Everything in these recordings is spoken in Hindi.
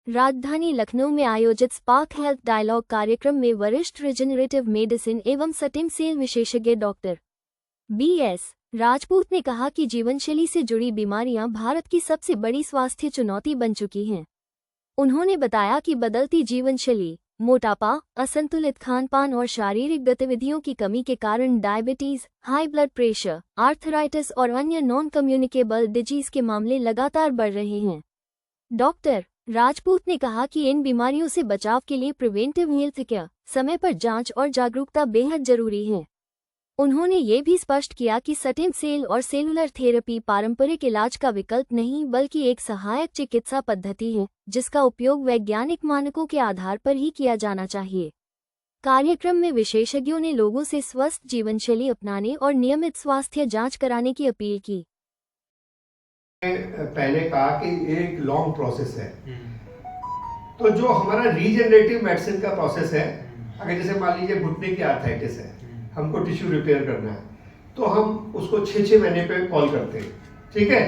राजधानी लखनऊ में आयोजित स्पार्क हेल्थ डायलॉग कार्यक्रम में वरिष्ठ रिजेनरेटिव मेडिसिन एवं स्टेम सेल विशेषज्ञ डॉक्टर बी.एस. राजपूत ने कहा कि जीवनशैली से जुड़ी बीमारियां भारत की सबसे बड़ी स्वास्थ्य चुनौती बन चुकी हैं। उन्होंने बताया कि बदलती जीवनशैली, मोटापा, असंतुलित खानपान और शारीरिक गतिविधियों की कमी के कारण diabetes, high blood pressure, arthritis और अन्य नॉन कम्युनिकेबल डिजीज के मामले लगातार बढ़ रहे हैं। डॉक्टर राजपूत ने कहा कि इन बीमारियों से बचाव के लिए प्रिवेंटिव हेल्थ केयर, समय पर जांच और जागरूकता बेहद जरूरी है। उन्होंने ये भी स्पष्ट किया कि स्टेम सेल और सेलुलर थेरेपी पारंपरिक इलाज का विकल्प नहीं बल्कि एक सहायक चिकित्सा पद्धति है, जिसका उपयोग वैज्ञानिक मानकों के आधार पर ही किया जाना चाहिए। कार्यक्रम में विशेषज्ञों ने लोगों से स्वस्थ जीवनशैली अपनाने और नियमित स्वास्थ्य जांच कराने की अपील की। पहले कहा कि एक लॉन्ग प्रोसेस है, तो जो हमारा रीजनरेटिव मेडिसिन का प्रोसेस है, अगर जैसे मान लीजिए घुटने की आर्थराइटिस है, हमको टिश्यू रिपेयर करना है, तो हम उसको 6-6 महीने पे कॉल करते हैं, ठीक है।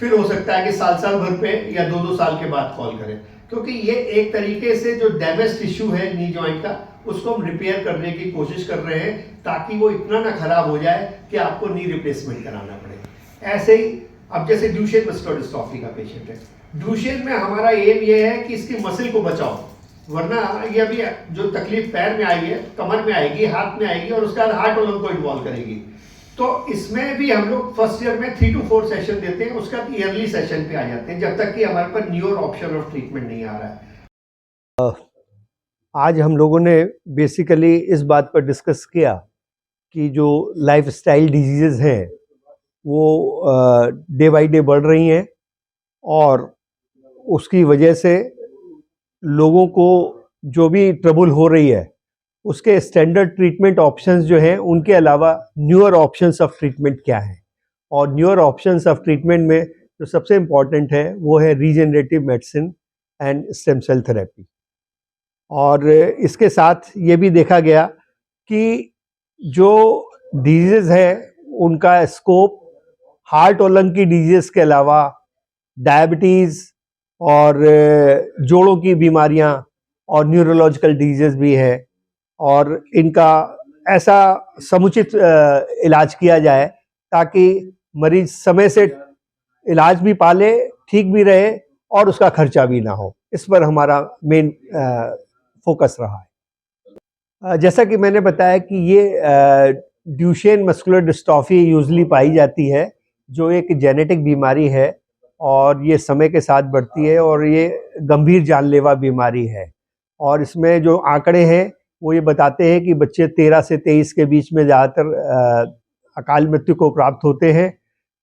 फिर हो सकता है कि साल भर पे या 2-2 साल के बाद कॉल करें, क्योंकि ये एक तरीके से जो डैमेज टिश्यू है नी जॉइंट का, उसको हम रिपेयर करने की कोशिश कर रहे हैं ताकि वो इतना ना खराब हो जाए कि आपको नी रिप्लेसमेंट कराना पड़े। ऐसे ही अब जैसे ड्यूशेन मस्कुलर डिस्ट्रॉफी का पेशेंट है, ड्यूशेन में हमारा एम ये है कि इसकी मसल को बचाओ, वरना ये अभी जो तकलीफ पैर में आई है, कमर में आएगी, हाथ में आएगी और उसके बाद हार्ट वालों को इन्वॉल्व करेगी। तो इसमें भी हम लोग फर्स्ट ईयर में 3 to 4 सेशन देते हैं, उसका ईयरली सेशन पे आ जाते हैं, जब तक कि हमारे पास न्यू ऑप्शन ऑफ ट्रीटमेंट नहीं आ रहा है। आज हम लोगों ने बेसिकली इस बात पर डिस्कस किया कि जो लाइफस्टाइल डिजीज़ेज़ हैं वो डे बाई डे बढ़ रही हैं और उसकी वजह से लोगों को जो भी ट्रबल हो रही है उसके स्टैंडर्ड ट्रीटमेंट ऑप्शंस जो हैं उनके अलावा न्यूअर ऑप्शंस ऑफ ट्रीटमेंट क्या हैं, और न्यूअर ऑप्शंस ऑफ ट्रीटमेंट में जो सबसे इम्पॉर्टेंट है वो है regenerative medicine and stem cell therapy. और इसके साथ ये भी देखा गया कि जो डिजीज़ है उनका स्कोप हार्ट और लंग की डिजीज़ के अलावा डायबिटीज़ और जोड़ों की बीमारियां और न्यूरोलॉजिकल डिजीज़ भी है, और इनका ऐसा समुचित इलाज किया जाए ताकि मरीज समय से इलाज भी पाले, ठीक भी रहे और उसका खर्चा भी ना हो। इस पर हमारा मेन फोकस रहा है। जैसा कि मैंने बताया कि ये ड्यूशेन मस्कुलर डिस्ट्रॉफी यूजुअली पाई जाती है, जो एक जेनेटिक बीमारी है और ये समय के साथ बढ़ती है और ये गंभीर जानलेवा बीमारी है। और इसमें जो आंकड़े हैं वो ये बताते हैं कि बच्चे 13 से 23 के बीच में ज़्यादातर अकाल मृत्यु को प्राप्त होते हैं।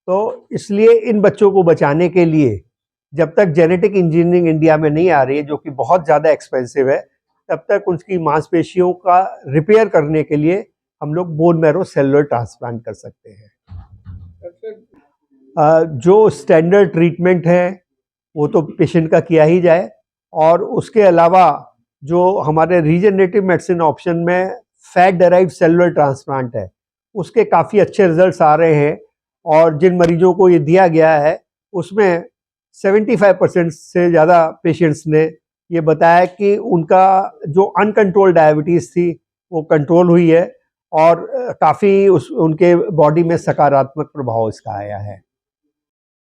तो इसलिए इन बच्चों को बचाने के लिए जब तक जेनेटिक इंजीनियरिंग इंडिया में नहीं आ रही है, जो कि बहुत ज़्यादा एक्सपेंसिव है, तब तक उनकी मांसपेशियों का रिपेयर करने के लिए हम लोग बोन मैरो सेलुलर ट्रांसप्लांट कर सकते हैं। जो स्टैंडर्ड ट्रीटमेंट है वो तो पेशेंट का किया ही जाए, और उसके अलावा जो हमारे रीजनरेटिव मेडिसिन ऑप्शन में फैट डेराइव्ड सेलुलर ट्रांसप्लांट है उसके काफ़ी अच्छे रिजल्ट्स आ रहे हैं, और जिन मरीजों को ये दिया गया है उसमें 75% से ज़्यादा पेशेंट्स ने ये बताया कि उनका जो अनकंट्रोल्ड डायबिटीज़ थी वो कंट्रोल हुई है और काफ़ी उनके बॉडी में सकारात्मक प्रभाव इसका आया है।